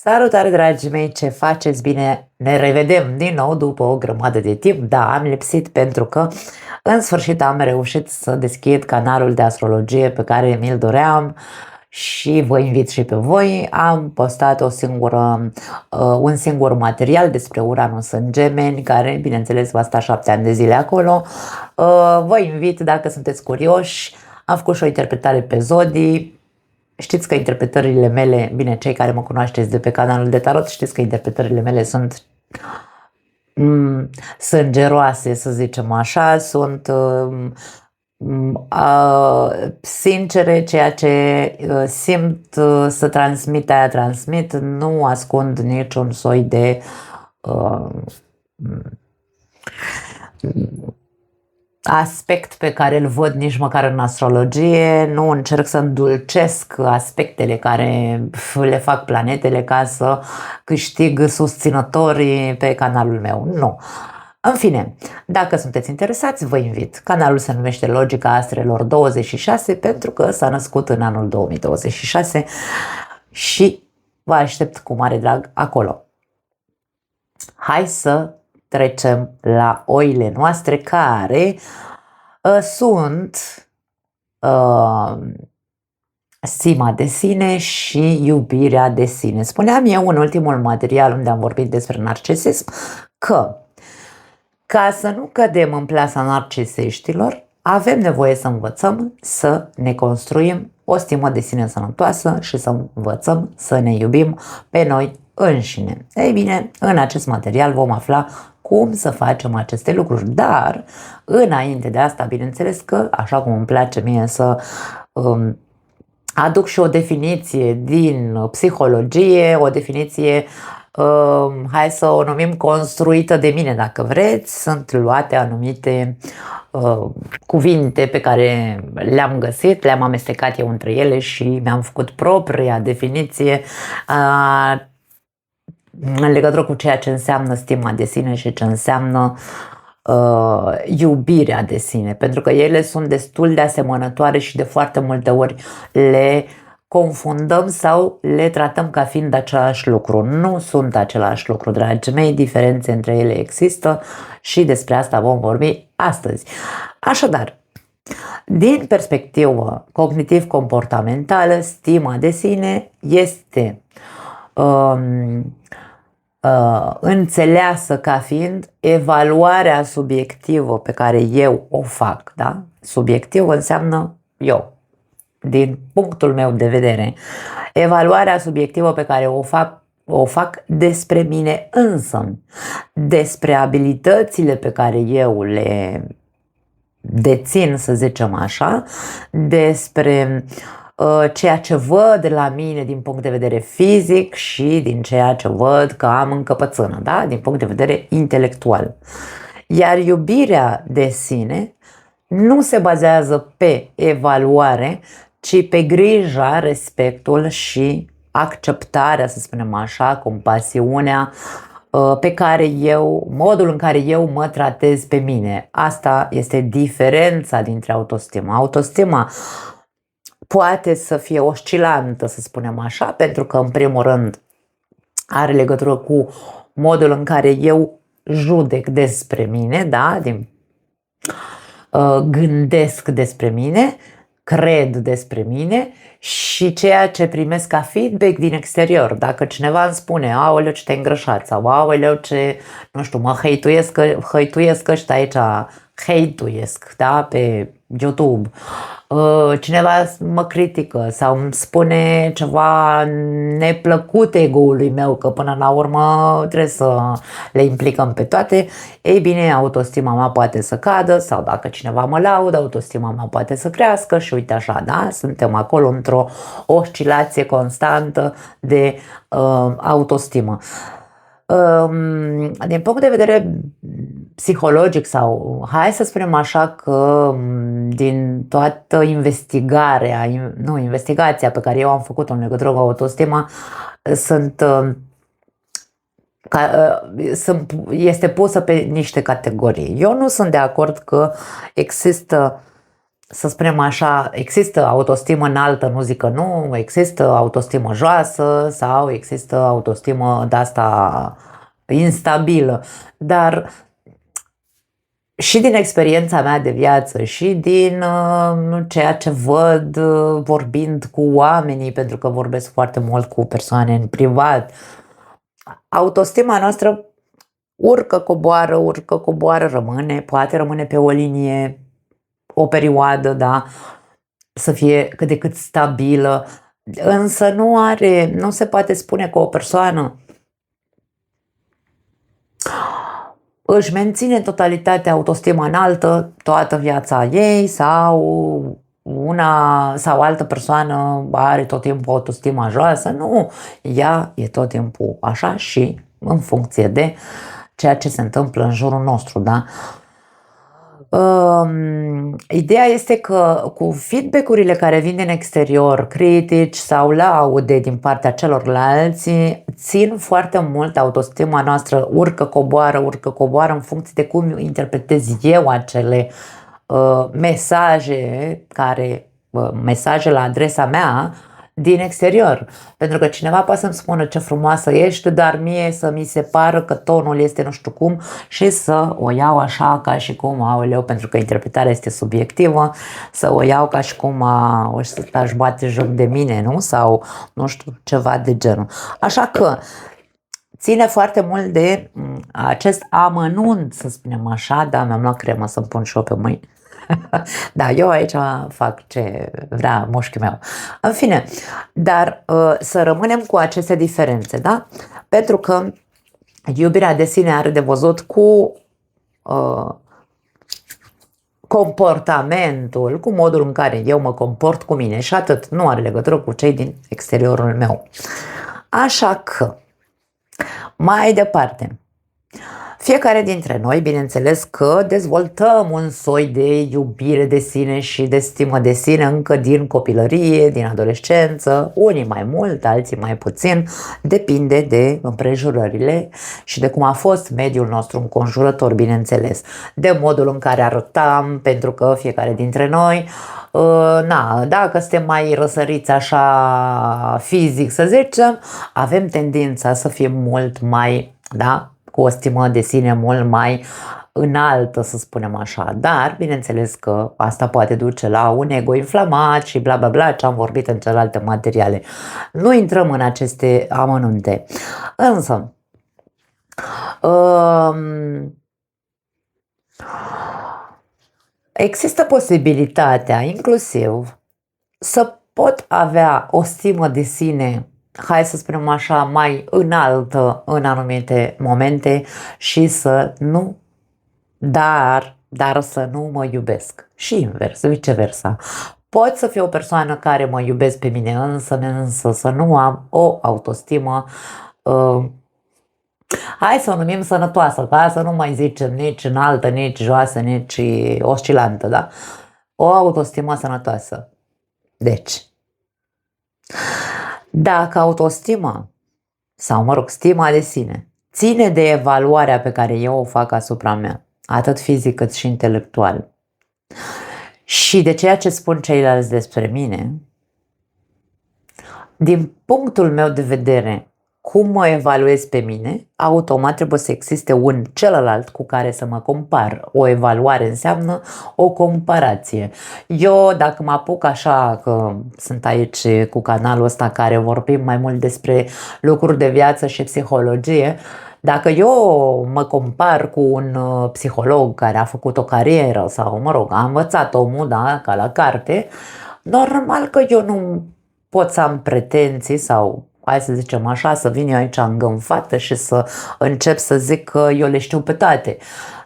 Salutare, dragii mei, ce faceți? Bine, ne revedem din nou după o grămadă de timp. Da, am lipsit pentru că în sfârșit am reușit să deschid canalul de astrologie pe care mi-l doream și vă invit și pe voi. Am postat un singur material despre Uranus în Gemeni, care, bineînțeles, va sta 7 ani de zile acolo. Vă invit, dacă sunteți curioși, am făcut și o interpretare pe zodii. Știți că interpretările mele, bine, cei care mă cunoașteți de pe canalul de tarot, știți că interpretările mele sunt sângeroase, să zicem așa, sunt sincere, ceea ce simt să transmit, aia transmit, nu ascund niciun soi de aspect pe care îl văd nici măcar în astrologie, nu încerc să îndulcesc aspectele care le fac planetele ca să câștig susținătorii pe canalul meu, nu. În fine, dacă sunteți interesați, vă invit. Canalul se numește Logica Astrelor 26 pentru că s-a născut în anul 2026 și vă aștept cu mare drag acolo. Hai să trecem la oile noastre care sunt stima de sine și iubirea de sine. Spuneam eu în ultimul material unde am vorbit despre narcisism că ca să nu cădem în plasa narcisiștilor, avem nevoie să învățăm să ne construim o stimă de sine sănătoasă și să învățăm să ne iubim pe noi înșine. Ei bine, în acest material vom afla cum să facem aceste lucruri, dar înainte de asta, bineînțeles că, așa cum îmi place mie să aduc și o definiție din psihologie, o definiție, hai să o numim construită de mine dacă vreți, sunt luate anumite cuvinte pe care le-am găsit, le-am amestecat eu între ele și mi-am făcut propria definiție în legătură cu ceea ce înseamnă stima de sine și ce înseamnă iubirea de sine, pentru că ele sunt destul de asemănătoare și de foarte multe ori le confundăm sau le tratăm ca fiind același lucru. Nu sunt același lucru, dragii mei, diferențe între ele există și despre asta vom vorbi astăzi. Așadar, din perspectivă cognitiv-comportamentală, stima de sine este înțeleasă ca fiind evaluarea subiectivă pe care eu o fac, da? Subiectiv înseamnă eu, din punctul meu de vedere. Evaluarea subiectivă pe care o fac despre mine însămi, despre abilitățile pe care eu le dețin, să zicem așa, despre ceea ce văd la mine din punct de vedere fizic și din ceea ce văd că am încăpățână, da? Din punct de vedere intelectual. Iar iubirea de sine nu se bazează pe evaluare, ci pe grija, respectul și acceptarea, să spunem așa, compasiunea pe care modul în care eu mă tratez pe mine. Asta este diferența dintre autostima. Autostima poate să fie oscilantă, să spunem așa, pentru că, în primul rând, are legătură cu modul în care eu judec despre mine, da? Gândesc despre mine, cred despre mine și ceea ce primesc ca feedback din exterior. Dacă cineva îmi spune, aoleu ce te-ai îngrășat sau aoleu ce, nu știu, mă hăituiesc ăștia aici, hate-uiesc, da, pe YouTube, cineva mă critică sau îmi spune ceva neplăcut ego-ului meu, că până la urmă trebuie să le implicăm pe toate, ei bine, autostima mea poate să cadă sau dacă cineva mă laudă, autostima mea poate să crească și uite așa, da, suntem acolo într-o oscilație constantă de autostimă. Din punct de vedere psihologic sau hai să spunem așa că din toată investigația pe care eu am făcut-o în legătură cu autostima este pusă pe niște categorii. Eu nu sunt de acord că există să spunem așa, există autostimă înaltă, nu zic că nu, există autostimă joasă sau există autostimă de asta instabilă, dar și din experiența mea de viață și din ceea ce văd vorbind cu oamenii, pentru că vorbesc foarte mult cu persoane în privat, autostima noastră urcă, coboară, poate rămâne pe o linie o perioadă, da, să fie cât de cât stabilă, însă nu se poate spune că o persoană își menține totalitatea autostima înaltă toată viața ei sau altă persoană are tot timpul autostima joasă. Nu, ea e tot timpul așa și în funcție de ceea ce se întâmplă în jurul nostru, da? Ideea este că cu feedback-urile care vin din exterior, critici sau laude din partea celorlalți, țin foarte mult autostima noastră, urcă, coboară în funcție de cum interpretez eu acele mesaje la adresa mea din exterior. Pentru că cineva poate să-mi spună ce frumoasă ești, dar mie să mi se pară că tonul este nu știu cum și să o iau așa ca și cum, aoleu, pentru că interpretarea este subiectivă, să o iau ca și cum o să-și bate joc de mine, nu? Sau nu știu, ceva de genul. Așa că ține foarte mult de acest amănunt, să spunem așa. Da, mi-am luat cremă să-mi pun și eu pe mâini. Da, eu aici fac ce vrea mușchiul meu. În fine, dar să rămânem cu aceste diferențe, da? Pentru că iubirea de sine are de văzut cu comportamentul, cu modul în care eu mă comport cu mine și atât, nu are legătură cu cei din exteriorul meu. Așa că, mai departe, fiecare dintre noi, bineînțeles că dezvoltăm un soi de iubire de sine și de stimă de sine încă din copilărie, din adolescență, unii mai mult, alții mai puțin, depinde de împrejurările și de cum a fost mediul nostru înconjurător, bineînțeles, de modul în care arătam, pentru că fiecare dintre noi, dacă suntem mai răsăriți așa fizic, să zicem, avem tendința să fim mult mai, da, cu o stimă de sine mult mai înaltă, să spunem așa, dar bineînțeles că asta poate duce la un ego inflamat și bla bla bla, ce am vorbit în celelalte materiale. Nu intrăm în aceste amănunte, însă există posibilitatea inclusiv să pot avea o stimă de sine, hai să spunem așa, mai înaltă în anumite momente și să nu, dar să nu mă iubesc. Și invers, viceversa. Pot să fiu o persoană care mă iubesc pe mine însă să nu am o autostimă, hai să o numim sănătoasă, ca să nu mai zicem nici înaltă, nici joasă, nici oscilantă, da? O autostimă sănătoasă. Deci, dacă autostima, sau mă rog, stima de sine, ține de evaluarea pe care eu o fac asupra mea, atât fizic cât și intelectual, și de ceea ce spun ceilalți despre mine, din punctul meu de vedere, cum mă evaluez pe mine, automat trebuie să existe un celălalt cu care să mă compar. O evaluare înseamnă o comparație. Eu, dacă mă apuc așa, că sunt aici cu canalul ăsta care vorbim mai mult despre lucruri de viață și psihologie, dacă eu mă compar cu un psiholog care a făcut o carieră sau, mă rog, a învățat omul, da, ca la carte, normal că eu nu pot să am pretenții sau, hai să zicem așa, să vin eu aici îngânfată și să încep să zic că eu le știu pe toate.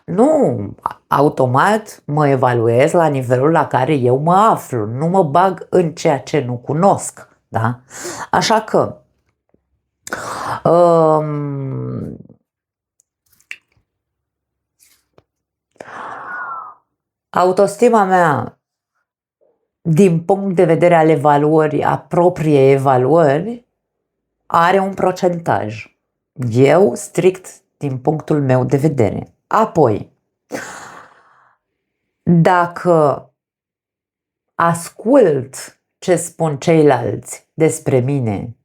Nu, automat mă evaluez la nivelul la care eu mă aflu, nu mă bag în ceea ce nu cunosc, da? Așa că autostima mea, din punct de vedere al evaluării, a propriei evaluări, are un procentaj. Eu, strict din punctul meu de vedere. Apoi, dacă ascult ce spun ceilalți despre mine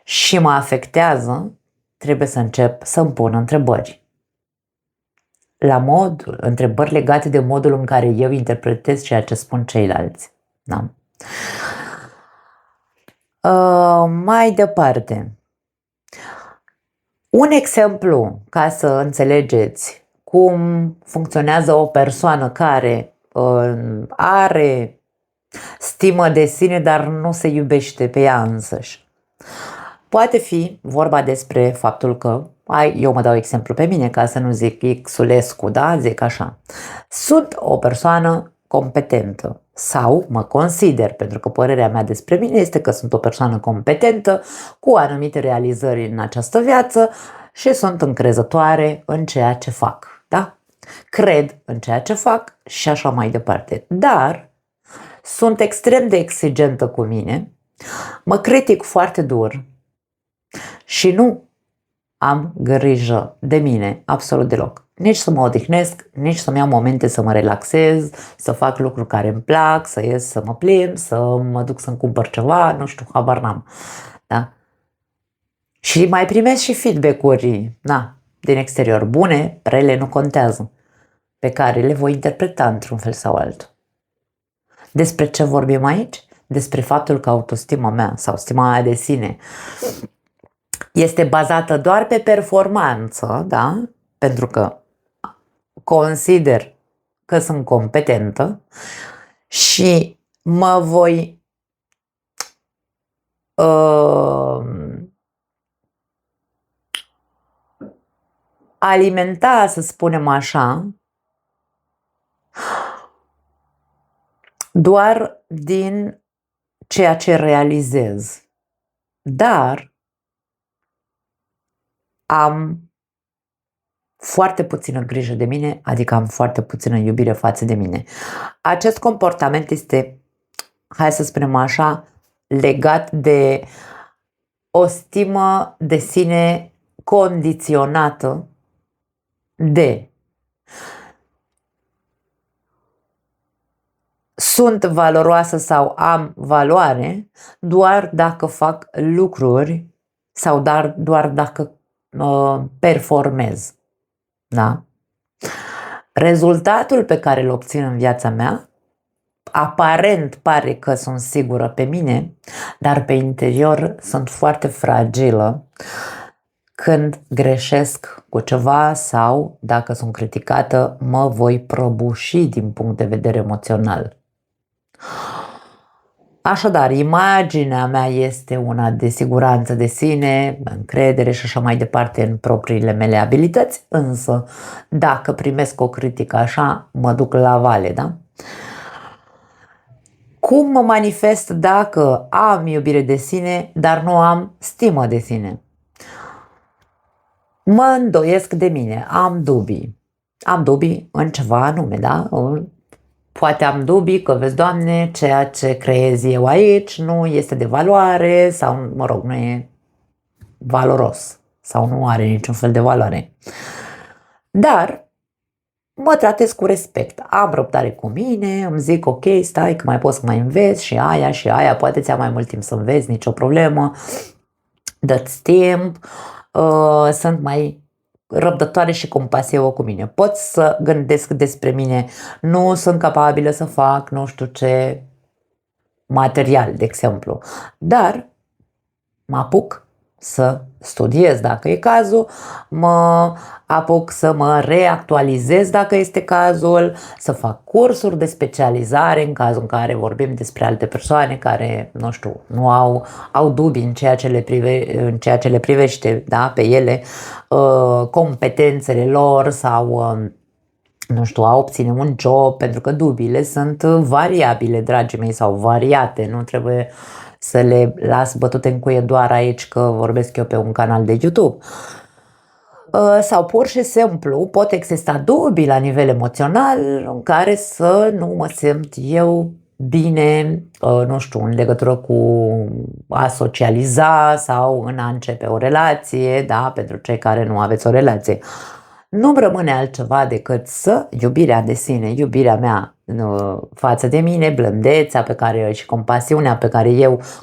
și mă afectează, trebuie să încep să-mi pun întrebări. Întrebări legate de modul în care eu interpretez ceea ce spun ceilalți. Da? Mai departe. Un exemplu ca să înțelegeți cum funcționează o persoană care are stimă de sine, dar nu se iubește pe ea însăși. Poate fi vorba despre faptul că, eu mă dau exemplu pe mine ca să nu zic Xulescu, da? Zic așa. Sunt o persoană competentă sau mă consider, pentru că părerea mea despre mine este că sunt o persoană competentă cu anumite realizări în această viață și sunt încrezătoare în ceea ce fac, da? Cred în ceea ce fac și așa mai departe. Dar sunt extrem de exigentă cu mine, mă critic foarte dur și nu am grijă de mine absolut deloc. Nici să mă odihnesc, nici să-mi iau momente să mă relaxez, să fac lucruri care îmi plac, să ies să mă plimb, să mă duc să-mi cumpăr ceva, nu știu, habar n-am. Da? Și mai primesc și feedback-uri din exterior, bune, rele, nu contează, pe care le voi interpreta într-un fel sau altul. Despre ce vorbim aici? Despre faptul că autostima mea sau stima mea de sine este bazată doar pe performanță, da? Pentru că consider că sunt competentă și mă voi alimenta, să spunem așa, doar din ceea ce realizez. Dar am foarte puțină grijă de mine, adică am foarte puțină iubire față de mine. Acest comportament este, hai să spunem așa, legat de o stimă de sine condiționată de sunt valoroasă sau am valoare doar dacă fac lucruri sau doar dacă performez. Da? Rezultatul pe care îl obțin în viața mea, aparent pare că sunt sigură pe mine, dar pe interior sunt foarte fragilă când greșesc cu ceva sau dacă sunt criticată, mă voi prăbuși din punct de vedere emoțional. Așadar, imaginea mea este una de siguranță de sine, încredere și așa mai departe în propriile mele abilități, însă dacă primesc o critică așa, mă duc la vale, da? Cum mă manifest dacă am iubire de sine, dar nu am stimă de sine? Mă îndoiesc de mine, am dubii. Am dubii în ceva anume, da? Poate am dubii că, vezi, Doamne, ceea ce creez eu aici nu este de valoare sau, mă rog, nu e valoros sau nu are niciun fel de valoare. Dar mă tratez cu respect, am răbdare cu mine, îmi zic, ok, stai că mai poți să mai înveți și aia, poate ți-a mai mult timp să înveți, nicio problemă, dă-ți timp, sunt mai răbdătoare și compasivă cu mine. Pot să gândesc despre mine, nu sunt capabilă să fac nu știu ce material, de exemplu, dar mă apuc să studiez dacă e cazul, mă apuc să mă reactualizez dacă este cazul, să fac cursuri de specializare în cazul în care vorbim despre alte persoane care, nu știu, nu au dubii în ceea ce le privește, da, pe ele, competențele lor sau nu știu, a obține un job, pentru că dubiile sunt variabile, dragii mei, sau variate, nu trebuie să le las bătute în cuie doar aici că vorbesc eu pe un canal de YouTube. Sau pur și simplu pot exista dubii la nivel emoțional în care să nu mă simt eu bine, nu știu, în legătură cu a socializa sau în a începe o relație, da, pentru cei care nu aveți o relație. Nu-mi rămâne altceva decât să iubirea de sine, iubirea mea față de mine, blândețea pe care și compasiunea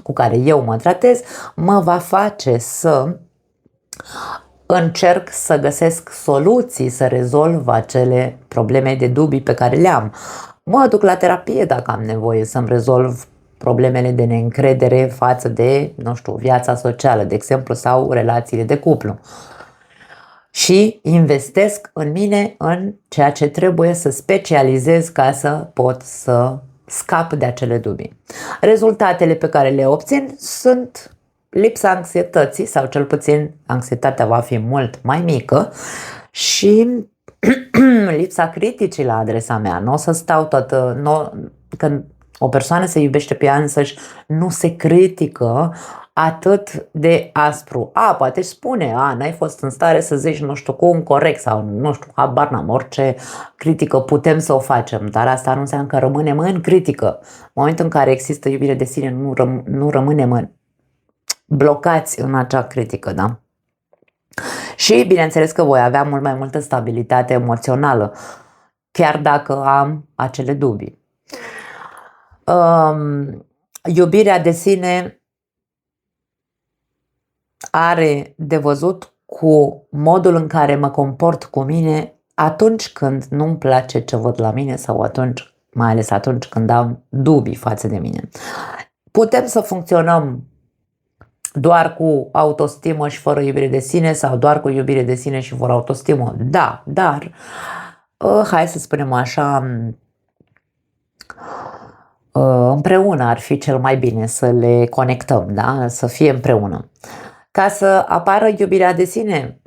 cu care eu mă tratez, mă va face să încerc să găsesc soluții, să rezolv acele probleme de dubii pe care le am. Mă duc la terapie dacă am nevoie să-mi rezolv problemele de neîncredere față de, nu știu, viața socială, de exemplu, sau relațiile de cuplu. Și investesc în mine, în ceea ce trebuie să specializez ca să pot să scap de acele dubii. Rezultatele pe care le obțin sunt lipsa anxietății, sau cel puțin anxietatea va fi mult mai mică, și lipsa criticii la adresa mea. Nu o să stau când o persoană se iubește pe ea însăși, nu se critică atât de aspru. Poate își spune, n-ai fost în stare să zici nu știu cum corect, sau nu știu, habar n-am, orice critică putem să o facem, dar asta nu înseamnă că rămânem în critică. În momentul în care există iubire de sine, nu rămânem blocați în acea critică, da? Și bineînțeles că voi avea mult mai multă stabilitate emoțională, chiar dacă am acele dubii. Iubirea de sine are de văzut cu modul în care mă comport cu mine atunci când nu-mi place ce văd la mine, sau mai ales atunci când am dubii față de mine. Putem să funcționăm doar cu autostimă și fără iubire de sine, sau doar cu iubire de sine și fără autostimă? Da, dar hai să spunem așa, împreună ar fi cel mai bine să le conectăm, da? Să fie împreună. Ca să apară iubirea de sine,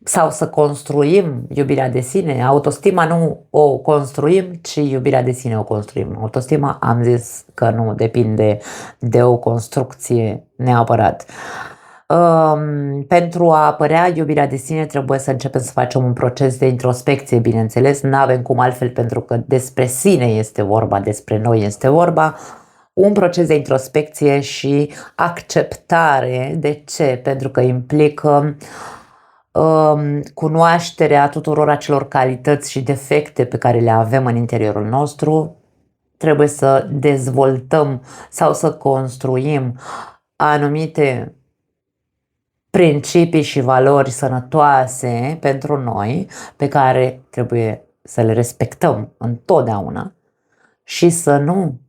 sau să construim iubirea de sine, autostima nu o construim, ci iubirea de sine o construim. Autostima, am zis că nu depinde de o construcție neapărat. Pentru a apărea iubirea de sine trebuie să începem să facem un proces de introspecție, bineînțeles, n-avem cum altfel, pentru că despre sine este vorba, despre noi este vorba. Un proces de introspecție și acceptare. De ce? Pentru că implică cunoașterea tuturor acelor calități și defecte pe care le avem în interiorul nostru. Trebuie să dezvoltăm sau să construim anumite principii și valori sănătoase pentru noi, pe care trebuie să le respectăm întotdeauna și să nu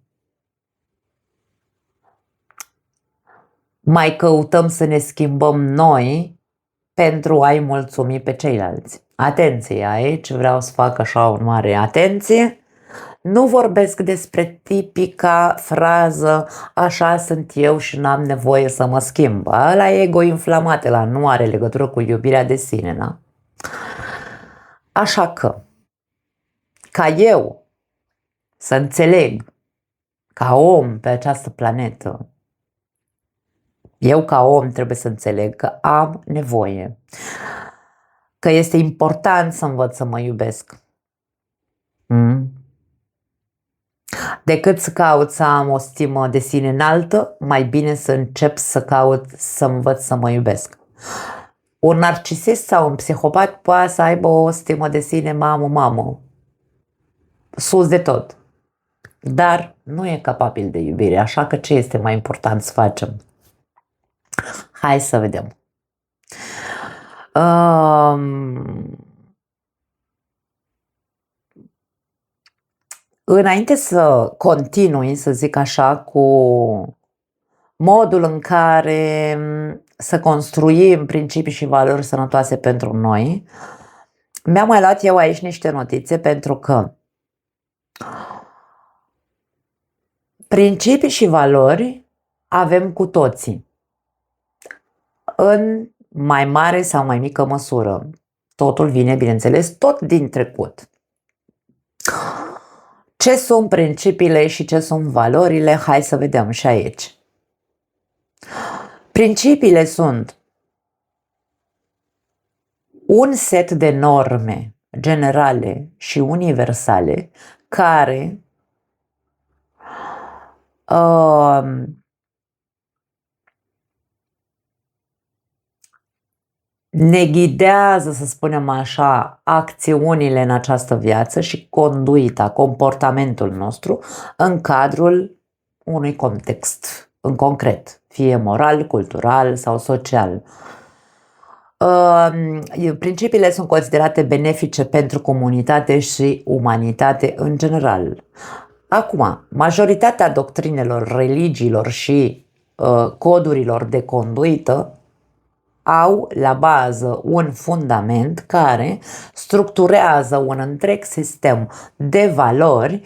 mai căutăm să ne schimbăm noi pentru a-i mulțumi pe ceilalți. Atenție, aici vreau să fac așa o mare atenție. Nu vorbesc despre tipica frază, așa sunt eu și n-am nevoie să mă schimb. Ăla e ego inflamat, ăla nu are legătură cu iubirea de sine, da? Așa că, ca eu să înțeleg, ca om pe această planetă, eu ca om trebuie să înțeleg că am nevoie, că este important să învăț să mă iubesc. Decât să caut să am o stimă de sine înaltă, mai bine să încep să caut să învăț să mă iubesc. Un narcisist sau un psihopat poate să aibă o stimă de sine mamă, sus de tot, dar nu e capabil de iubire, așa că ce este mai important să facem? Hai să vedem. Înainte să continui, să zic așa, cu modul în care să construim principii și valori sănătoase pentru noi, mi-am mai luat eu aici niște notițe, pentru că principii și valori avem cu toții, în mai mare sau mai mică măsură. Totul vine, bineînțeles, tot din trecut. Ce sunt principiile și ce sunt valorile? Hai să vedem și aici. Principiile sunt un set de norme generale și universale care ne ghidează, să spunem așa, acțiunile în această viață și conduita, comportamentul nostru în cadrul unui context în concret, fie moral, cultural sau social. Principiile sunt considerate benefice pentru comunitate și umanitate în general. Acum, majoritatea doctrinelor, religiilor și codurilor de conduită au la bază un fundament care structurează un întreg sistem de valori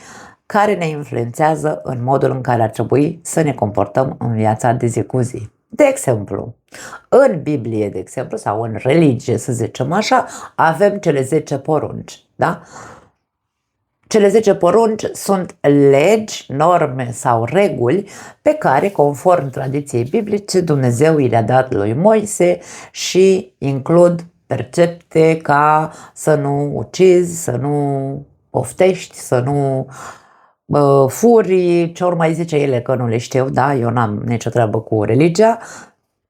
care ne influențează în modul în care ar trebui să ne comportăm în viața de zi cu zi. De exemplu, în Biblie, de exemplu, sau în religie, să zicem așa, avem cele 10 porunci, da? Cele 10 porunci sunt legi, norme sau reguli pe care, conform tradiției biblice, Dumnezeu i le-a dat lui Moise și includ percepte ca să nu ucizi, să nu poftești, să nu furi, ce ori mai zice ele că nu le știu, da? Eu n-am nicio treabă cu religia,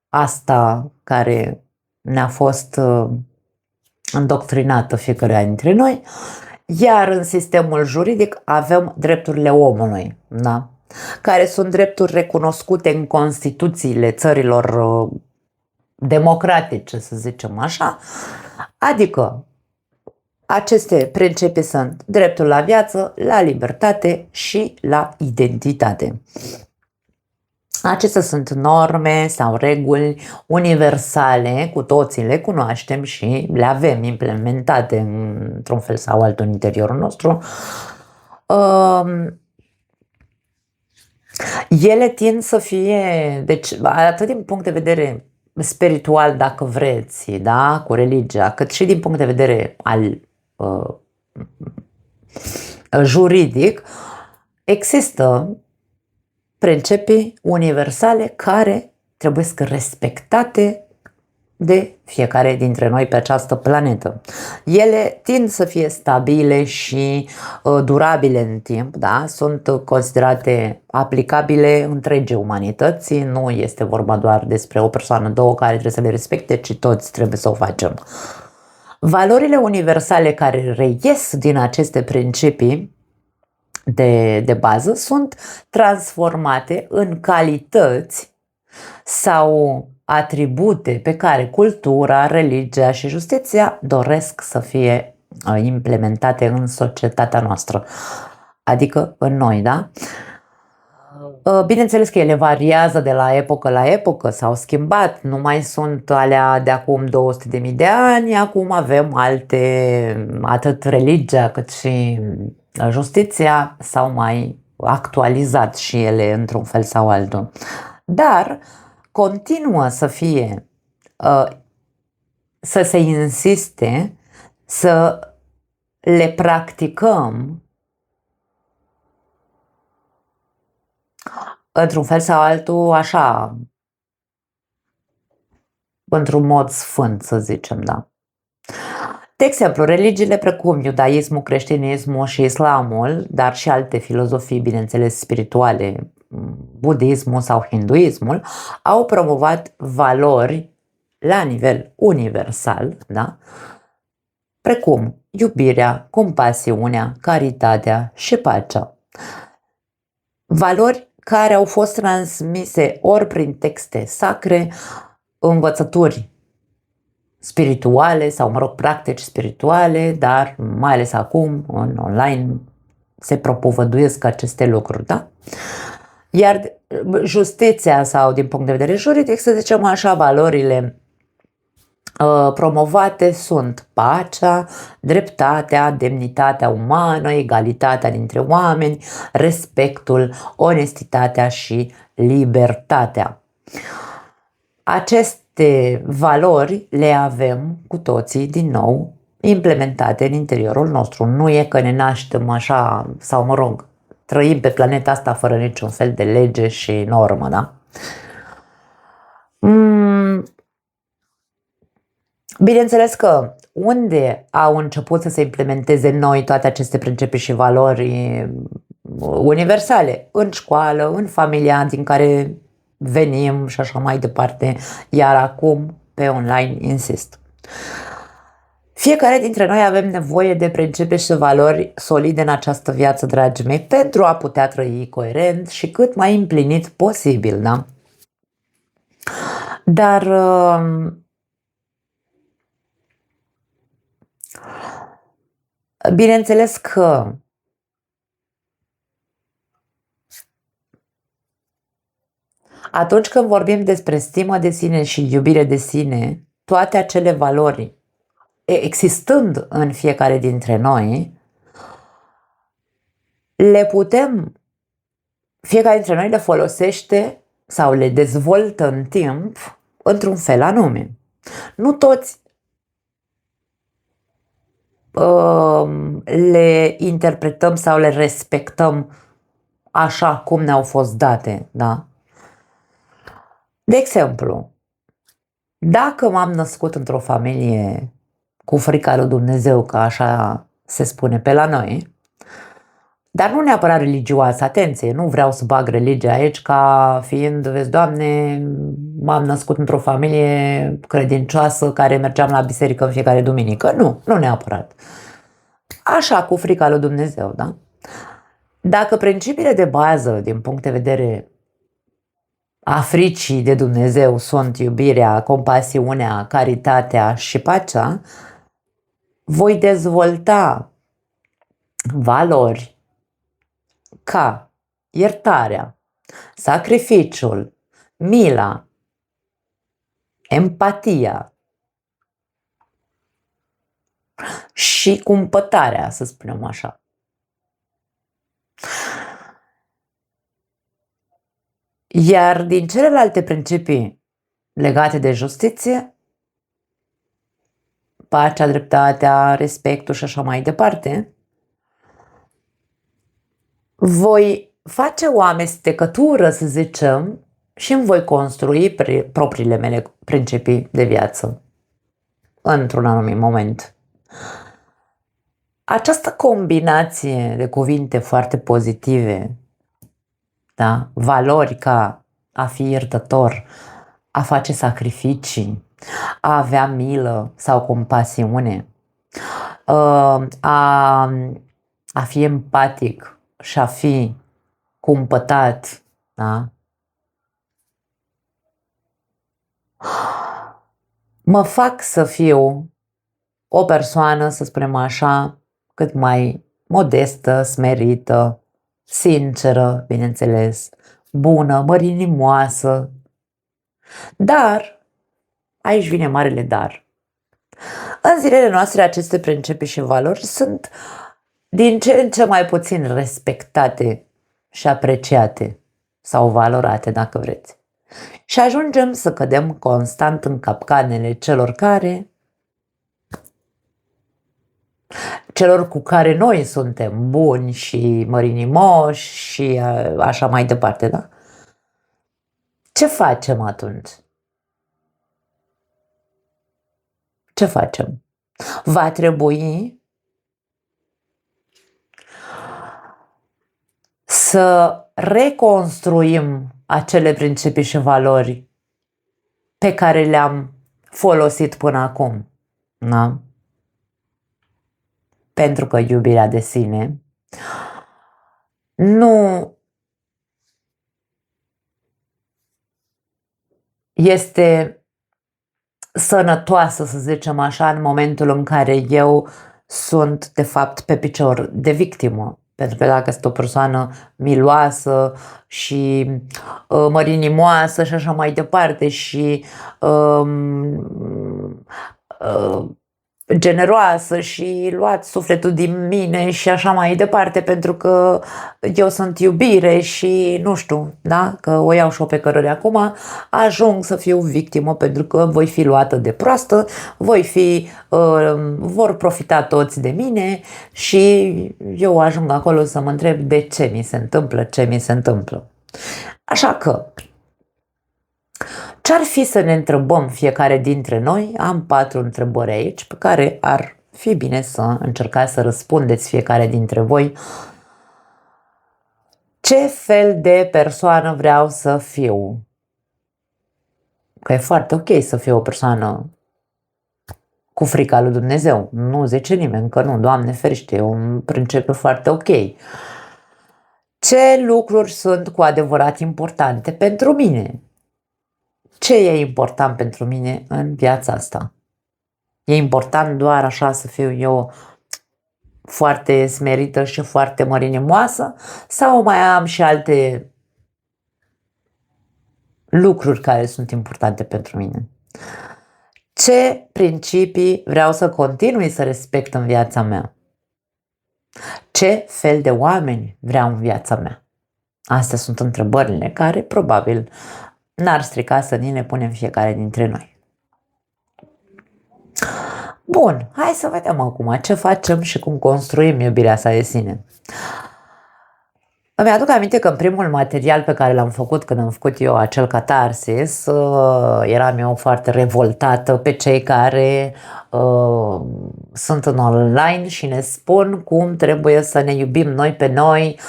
asta care ne-a fost îndoctrinată fiecare dintre noi. Iar în sistemul juridic avem drepturile omului, da? Care sunt drepturi recunoscute în Constituțiile țărilor democratice, să zicem așa, adică aceste principii sunt dreptul la viață, la libertate și la identitate. Acestea sunt norme sau reguli universale, cu toții le cunoaștem și le avem implementate într-un fel sau altul în interiorul nostru. Ele tind să fie, deci atât din punct de vedere spiritual, dacă vreți, da, cu religia, cât și din punct de vedere al juridic, există principii universale care trebuie să respectate de fiecare dintre noi pe această planetă. Ele tind să fie stabile și durabile în timp, da? Sunt considerate aplicabile întregii umanități, nu este vorba doar despre o persoană, două care trebuie să le respecte, ci toți trebuie să o facem. Valorile universale care reies din aceste principii de bază sunt transformate în calități sau atribute pe care cultura, religia și justiția doresc să fie implementate în societatea noastră, adică în noi, da? Bineînțeles că ele variază de la epocă la epocă, s-au schimbat, nu mai sunt alea de acum 200.000 de ani, acum avem alte, atât religia cât și justiția s-au mai actualizat și ele într-un fel sau altul. Dar continuă să fie, să se insiste să le practicăm într-un fel sau altul, așa, într-un mod sfânt, să zicem, da. De exemplu, religiile precum iudaismul, creștinismul și islamul, dar și alte filozofii, bineînțeles, spirituale, budismul sau hinduismul, au promovat valori la nivel universal, da? Precum iubirea, compasiunea, caritatea și pacea. Valori care au fost transmise ori prin texte sacre, învățături spirituale sau, mă rog, practici spirituale, dar mai ales acum, în online, se propovăduiesc aceste lucruri, da? Iar justiția sau din punct de vedere juridic, să zicem așa, valorile promovate sunt pacea, dreptatea, demnitatea umană, egalitatea dintre oameni, respectul, onestitatea și libertatea. Aceste valori le avem cu toții, din nou, implementate în interiorul nostru. Nu e că ne naștem așa, sau mă rog, trăim pe planeta asta fără niciun fel de lege și normă, da? Bineînțeles că unde au început să se implementeze noi toate aceste principii și valori universale? În școală, în familia din care venim și așa mai departe, iar acum pe online insist. Fiecare dintre noi avem nevoie de principii și valori solide în această viață, dragii mei, pentru a putea trăi coerent și cât mai împlinit posibil, da? Dar bineînțeles că atunci când vorbim despre stimă de sine și iubire de sine, toate acele valori existând în fiecare dintre noi, fiecare dintre noi le folosește sau le dezvoltă în timp într-un fel anume. Nu toți le interpretăm sau le respectăm așa cum ne-au fost date, da? De exemplu, dacă m-am născut într-o familie cu frica lui Dumnezeu, că așa se spune pe la noi, dar nu neapărat religioasă, atenție, nu vreau să bag religia aici ca fiind, vezi, Doamne, m-am născut într-o familie credincioasă care mergeam la biserică în fiecare duminică. Nu neapărat. Așa, cu frica lui Dumnezeu, da? Dacă principiile de bază, din punct de vedere a fricii de Dumnezeu, sunt iubirea, compasiunea, caritatea și pacea, voi dezvolta valori ca iertarea, sacrificiul, mila, empatia și cumpătarea, să spunem așa. Iar din celelalte principii legate de justiție, pacea, dreptatea, respectul și așa mai departe, voi face o amestecătură, să zicem, și îmi voi construi propriile mele principii de viață într-un anumit moment. Această combinație de cuvinte foarte pozitive, da? Valori ca a fi iertător, a face sacrificii, a avea milă sau compasiune, a fi empatic și a fi cumpătat, da? Mă fac să fiu o persoană, să spunem așa, cât mai modestă, smerită, sinceră, bineînțeles, bună, mărinimoasă. Dar, aici vine marele dar. În zilele noastre, aceste principii și valori sunt din ce în ce mai puțin respectate și apreciate sau valorate, dacă vreți. Și ajungem să cădem constant în capcanele celor cu care noi suntem buni și mărinimoși și așa mai departe, da? Ce facem atunci? Ce facem? Va trebui să reconstruim acele principii și valori pe care le-am folosit până acum, da? Pentru că iubirea de sine nu este sănătoasă, să zicem așa, în momentul în care eu sunt, de fapt, pe picior de victimă. Pentru că dacă sunt o persoană miloasă și mărinimoasă și așa mai departe și generoasă și luați sufletul din mine și așa mai departe, pentru că eu sunt iubire și nu știu, da? Că o iau și o pe cărări acum, ajung să fiu victimă pentru că voi fi luată de proastă, vor profita toți de mine și eu ajung acolo să mă întreb de ce mi se întâmplă, ce mi se întâmplă. Așa că ce-ar fi să ne întrebăm fiecare dintre noi? Am 4 întrebări aici pe care ar fi bine să încercați să răspundeți fiecare dintre voi. Ce fel de persoană vreau să fiu? Că e foarte ok să fiu o persoană cu frica lui Dumnezeu. Nu zice nimeni că nu, Doamne ferește, e un principiu foarte ok. Ce lucruri sunt cu adevărat importante pentru mine? Ce e important pentru mine în viața asta? E important doar așa să fiu eu foarte smerită și foarte mărinimoasă sau mai am și alte lucruri care sunt importante pentru mine? Ce principii vreau să continui să respect în viața mea? Ce fel de oameni vreau în viața mea? Astea sunt întrebările care probabil n-ar strica să ni le punem fiecare dintre noi. Bun, hai să vedem acum ce facem și cum construim iubirea asta de sine. Îmi aduc aminte că în primul material pe care l-am făcut când am făcut eu acel catarsis, eram eu foarte revoltată pe cei care sunt în online și ne spun cum trebuie să ne iubim noi pe noi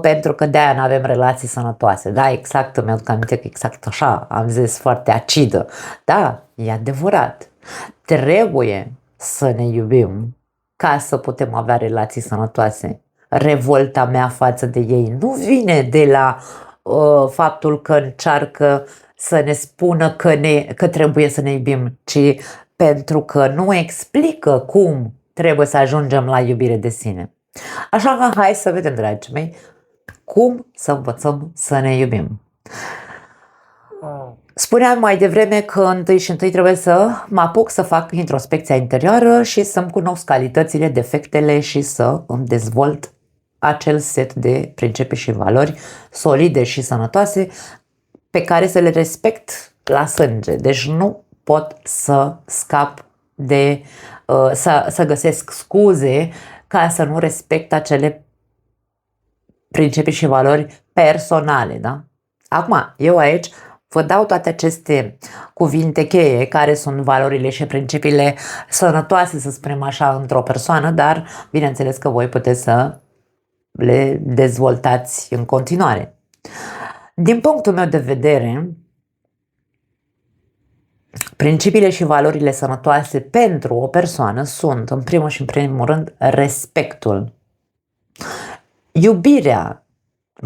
pentru că de-aia nu avem relații sănătoase. Da, exact, îmi aduc aminte că exact așa am zis, foarte acidă. Da, e adevărat. Trebuie să ne iubim ca să putem avea relații sănătoase. Revolta mea față de ei nu vine de la faptul că încearcă să ne spună că trebuie să ne iubim, ci pentru că nu explică cum trebuie să ajungem la iubire de sine. Așa că hai să vedem, dragii mei, cum să învățăm să ne iubim. Spuneam mai devreme că întâi și întâi trebuie să mă apuc să fac introspecția interioară și să-mi cunosc calitățile, defectele și să îmi dezvolt acel set de principii și valori solide și sănătoase pe care să le respect la sânge. Deci nu pot să scap de, să găsesc scuze ca să nu respect acele principii și valori personale. Da? Acum, eu aici vă dau toate aceste cuvinte cheie care sunt valorile și principiile sănătoase, să spunem așa, într-o persoană, dar bineînțeles că voi puteți să le dezvoltați în continuare. Din punctul meu de vedere, principiile și valorile sănătoase pentru o persoană sunt, în primul și în primul rând, respectul, iubirea,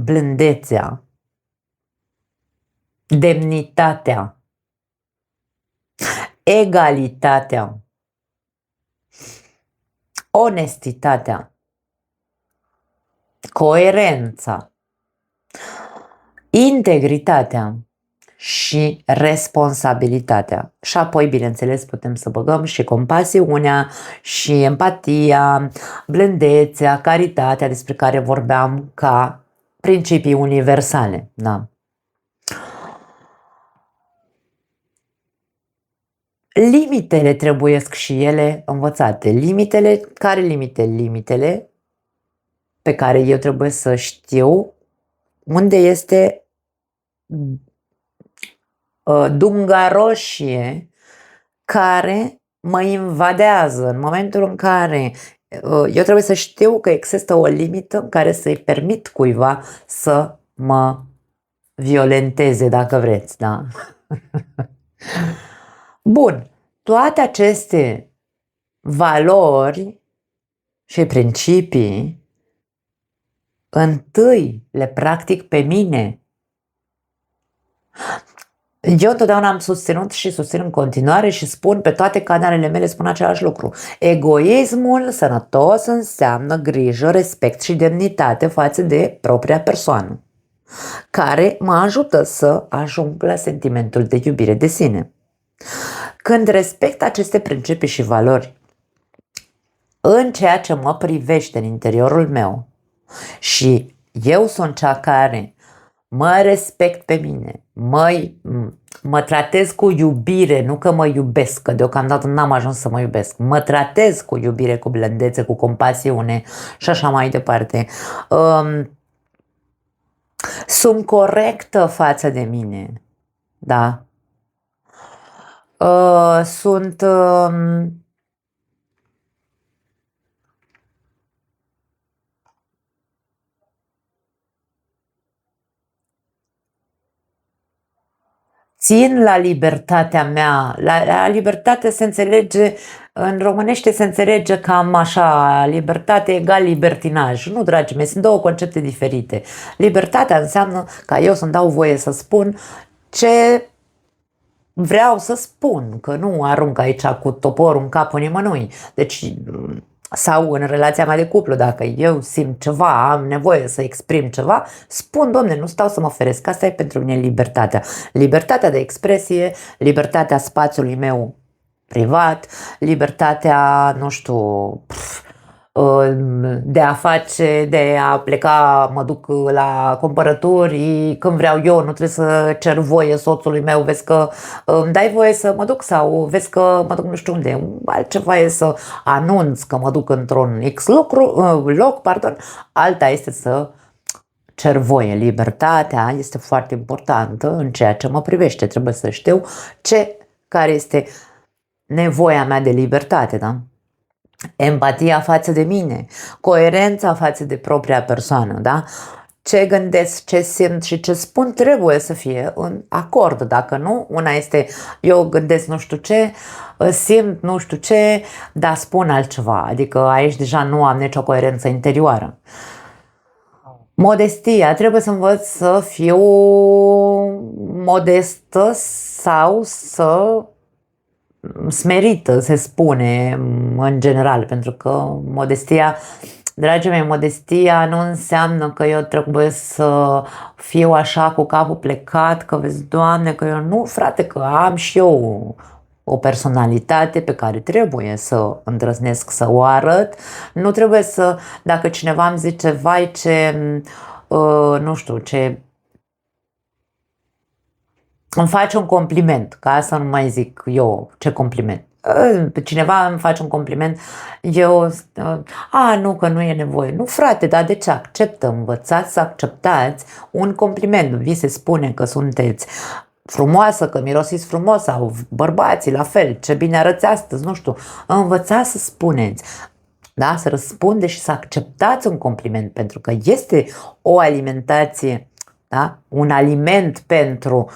blândețea, demnitatea, egalitatea, onestitatea, coerența, integritatea și responsabilitatea. Și apoi, bineînțeles, putem să băgăm și compasiunea, și empatia, blândețea, caritatea despre care vorbeam ca principii universale. Da? Limitele trebuiesc și ele învățate. Limitele, care limite? Limitele pe care eu trebuie să știu unde este dunga roșie care mă invadează în momentul în care eu trebuie să știu că există o limită în care să-i permit cuiva să mă violenteze, dacă vreți, da? Bun, toate aceste valori și principii întâi le practic pe mine. Eu întotdeauna am susținut și susțin în continuare și spun pe toate canalele mele, spun același lucru. Egoismul sănătos înseamnă grijă, respect și demnitate față de propria persoană, care mă ajută să ajung la sentimentul de iubire de sine. Când respect aceste principii și valori în ceea ce mă privește în interiorul meu și eu sunt cea care mă respect pe mine, mă tratez cu iubire, nu că mă iubesc, că deocamdată n-am ajuns să mă iubesc, mă tratez cu iubire, cu blândețe, cu compasiune și așa mai departe. Sunt corectă față de mine, da? Sunt țin la libertatea mea, la libertate se înțelege, în românește se înțelege cam așa, libertate egal libertinaj. Nu, dragii mei, sunt două concepte diferite. Libertatea înseamnă ca eu să-mi dau voie să spun ce vreau să spun, că nu arunc aici cu toporul în capul nimănui. Deci, sau în relația mea de cuplu, dacă eu simt ceva, am nevoie să exprim ceva, spun, domne, nu stau să mă feresc. Asta e pentru mine libertatea. Libertatea de expresie, libertatea spațiului meu privat, libertatea, nu știu, de a face, de a pleca, mă duc la cumpărături când vreau eu, nu trebuie să cer voie soțului meu, vezi că îmi dai voie să mă duc sau vezi că mă duc nu știu unde, altceva e să anunț că mă duc într-un loc, alta este să cer voie. Libertatea este foarte importantă în ceea ce mă privește, trebuie să știu care este nevoia mea de libertate, da? Empatia față de mine, coerența față de propria persoană, da? Ce gândesc, ce simt și ce spun trebuie să fie în acord. Dacă nu, una este eu gândesc nu știu ce, simt nu știu ce, dar spun altceva. Adică aici deja nu am nicio coerență interioară. Modestia, trebuie să învăț să fiu modestă sau să smerită, se spune în general, pentru că modestia, dragii mei, modestia nu înseamnă că eu trebuie să fiu așa cu capul plecat, că vezi, Doamne, că eu nu, frate, că am și eu o personalitate pe care trebuie să îndrăznesc să o arăt. Nu trebuie să, dacă cineva îmi zice, vai ce, nu știu, ce îmi face un compliment, ca asta nu mai zic eu ce compliment. Cineva îmi face un compliment, eu, nu, că nu e nevoie. Nu, frate, dar de ce învățați să acceptați un compliment. Vi se spune că sunteți frumoasă, că mirosiți frumos, sau bărbații la fel, ce bine arăți astăzi, nu știu. Învățați să spuneți, da? Să răspundeți și să acceptați un compliment, pentru că este o alimentație, da? Un aliment pentru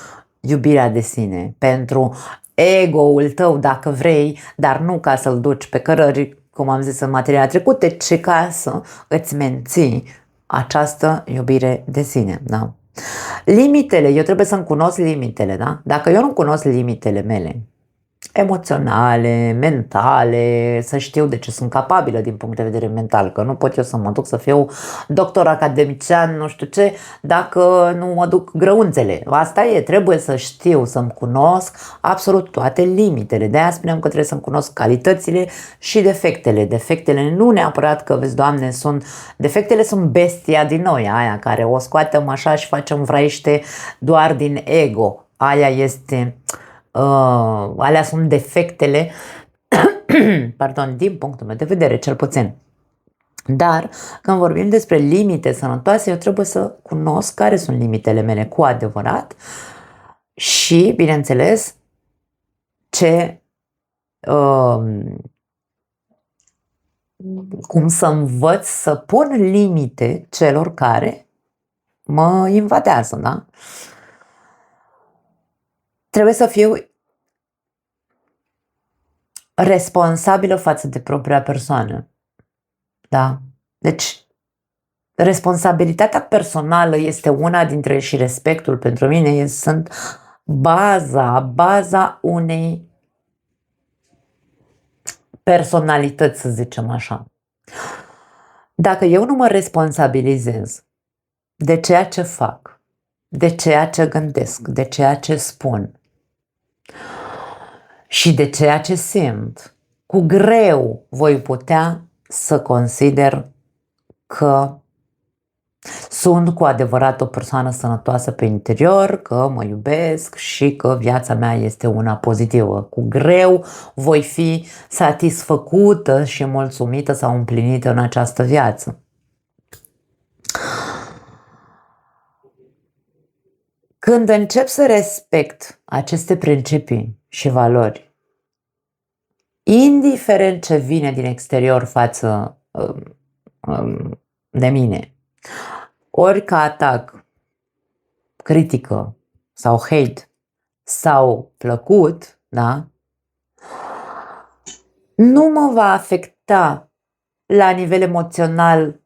iubirea de sine, pentru ego-ul tău, dacă vrei, dar nu ca să-l duci pe cărări, cum am zis în materiile trecute, ci ca să îți menții această iubire de sine. Da? Limitele, eu trebuie să-mi cunosc limitele. Da? Dacă eu nu cunosc limitele mele, emoționale, mentale, să știu de ce sunt capabilă din punct de vedere mental, că nu pot eu să mă duc să fiu doctor academician, nu știu ce, dacă nu mă duc grăunțele. Asta e, trebuie să știu, să-mi cunosc absolut toate limitele. De aia spuneam că trebuie să-mi cunosc calitățile și defectele. Defectele nu neapărat că, vezi, Doamne, defectele sunt bestia din noi, aia care o scoatem așa și facem vraiște doar din ego. Aia este... alea sunt defectele, pardon, din punctul meu de vedere, cel puțin. Dar când vorbim despre limite sănătoase, eu trebuie să cunosc care sunt limitele mele cu adevărat și, bineînțeles, cum să învăț să pun limite celor care mă invadează, da? Trebuie să fiu responsabilă față de propria persoană. Da? Deci, responsabilitatea personală este una dintre, și respectul pentru mine sunt baza unei personalități, să zicem așa. Dacă eu nu mă responsabilizez de ceea ce fac, de ceea ce gândesc, de ceea ce spun și de ceea ce simt, cu greu voi putea să consider că sunt cu adevărat o persoană sănătoasă pe interior, că mă iubesc și că viața mea este una pozitivă. Cu greu voi fi satisfăcută și mulțumită sau împlinită în această viață. Când încep să respect aceste principii și valori, indiferent ce vine din exterior față de mine, ori ca atac, critică sau hate, sau plăcut, da? Nu mă va afecta la nivel emoțional,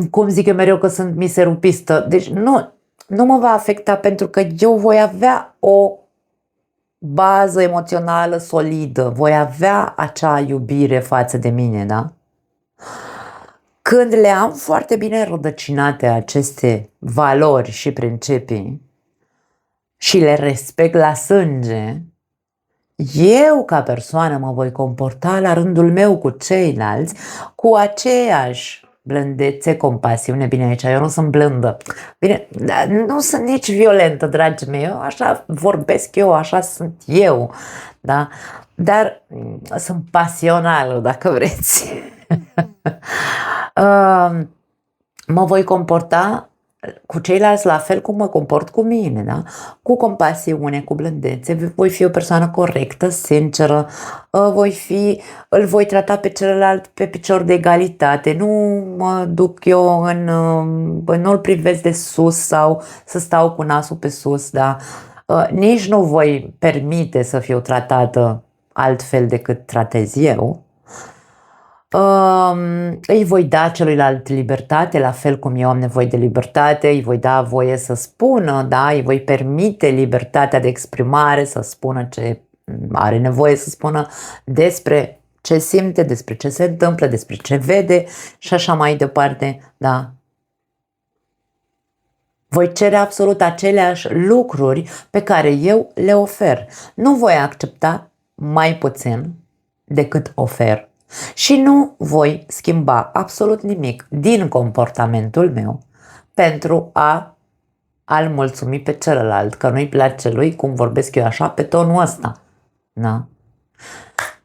cum zic eu mereu că sunt miserupistă, deci nu mă va afecta pentru că eu voi avea o bază emoțională solidă, voi avea acea iubire față de mine, da? Când le am foarte bine înrădăcinate aceste valori și principii și le respect la sânge, eu ca persoană mă voi comporta la rândul meu cu ceilalți cu aceeași blândețe, compasiune. Bine, aici eu nu sunt blândă. Bine, nu sunt nici violentă, dragii mei. Eu așa vorbesc eu, așa sunt eu. Da? Dar sunt pasională, dacă vreți. Mă voi comporta cu ceilalți la fel cum mă comport cu mine, da? Cu compasiune, cu blândețe, voi fi o persoană corectă, sinceră, îl voi trata pe celălalt pe picior de egalitate, nu mă duc eu nu-l privesc de sus sau să stau cu nasul pe sus, da? Nici nu voi permite să fiu tratată altfel decât tratez eu. Îi voi da celuilalt libertate, la fel cum eu am nevoie de libertate, îi voi da voie să spună, da? Îi voi permite libertatea de exprimare, să spună ce are nevoie să spună despre ce simte, despre ce se întâmplă, despre ce vede și așa mai departe, da? Voi cere absolut aceleași lucruri pe care eu le ofer. Nu voi accepta mai puțin decât ofer. Și nu voi schimba absolut nimic din comportamentul meu pentru a-l mulțumi pe celălalt, că nu-i place lui cum vorbesc eu așa pe tonul ăsta. Da?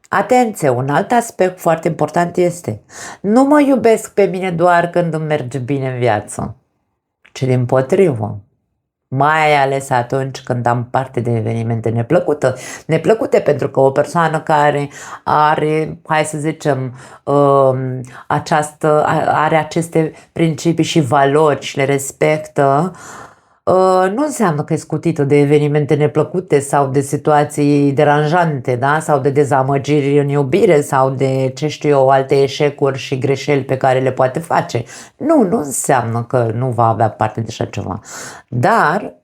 Atenție, un alt aspect foarte important este: nu mă iubesc pe mine doar când îmi merge bine în viață, ci dimpotrivă. Mai ales atunci când am parte de evenimente neplăcute, pentru că o persoană care are, hai să zicem, are aceste principii și valori și le respectă, nu înseamnă că e scutită de evenimente neplăcute sau de situații deranjante, da? Sau de dezamăgiri în iubire sau de, ce știu eu, alte eșecuri și greșeli pe care le poate face. Nu înseamnă că nu va avea parte de așa ceva. Dar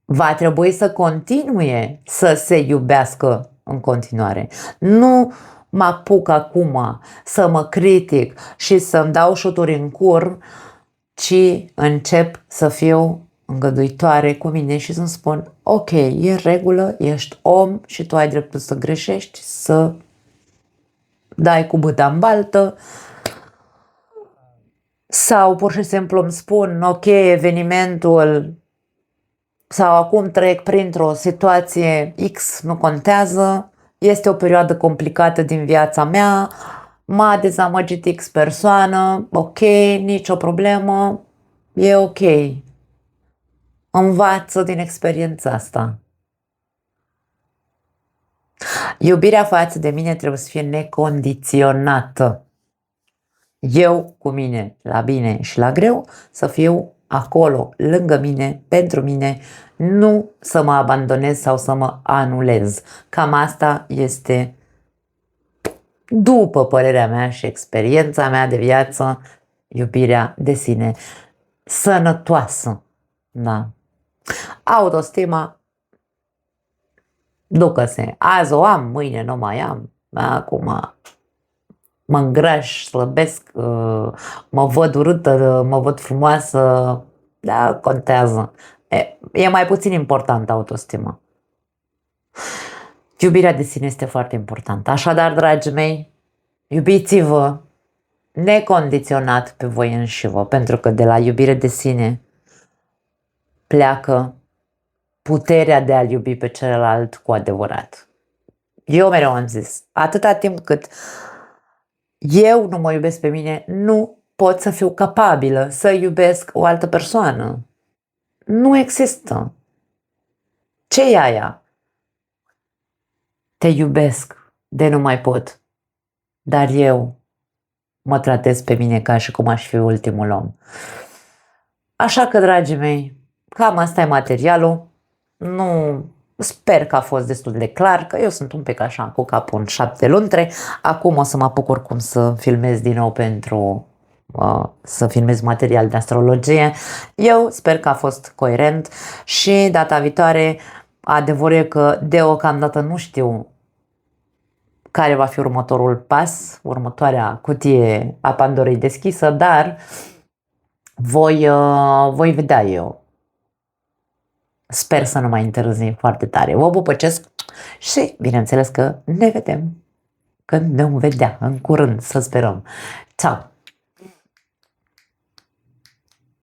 va trebui să continue să se iubească în continuare. Nu mă apuc acum să mă critic și să-mi dau șuturi în cur, ci încep să fiu îngăduitoare cu mine și să-mi spun: ok, e în regulă, ești om și tu ai dreptul să greșești, să dai cu bâta în baltă. Sau pur și simplu îmi spun: ok, evenimentul sau acum trec printr-o situație X, nu contează, este o perioadă complicată din viața mea, m-a dezamăgit X persoană, ok, nicio problemă, e ok. Învață din experiența asta. Iubirea față de mine trebuie să fie necondiționată. Eu cu mine, la bine și la greu, să fiu acolo, lângă mine, pentru mine, nu să mă abandonez sau să mă anulez. Cam asta este, după părerea mea și experiența mea de viață, iubirea de sine sănătoasă. Da. Autostima, ducă-se. Azi o am, mâine nu mai am. Acum mă îngraș, slăbesc, mă văd urâtă, mă văd frumoasă, da, contează. E mai puțin important autostima. Iubirea de sine este foarte importantă. Așadar, dragii mei, iubiți-vă necondiționat pe voi înșivă, pentru că de la iubire de sine pleacă puterea de a-l iubi pe celălalt cu adevărat. Eu mereu am zis, atâta timp cât eu nu mă iubesc pe mine, nu pot să fiu capabilă să iubesc o altă persoană. Nu există. Ce e aia? Te iubesc de nu mai pot, dar eu mă tratez pe mine ca și cum aș fi ultimul om. Așa că, dragii mei, cam asta e materialul. Nu, sper că a fost destul de clar, că eu sunt un pic așa cu capul în 7 luni. Acum o să mă apuc oricum să filmez din nou pentru să filmez material de astrologie. Eu sper că a fost coerent și data viitoare adevărul e că deocamdată nu știu care va fi următorul pas, următoarea cutie a Pandorei deschisă, dar voi vedea eu. Sper să nu mai întârzi foarte tare. Vă pupăcesc și bineînțeles că ne vedem când ne vom vedea în curând, să sperăm. Ciao!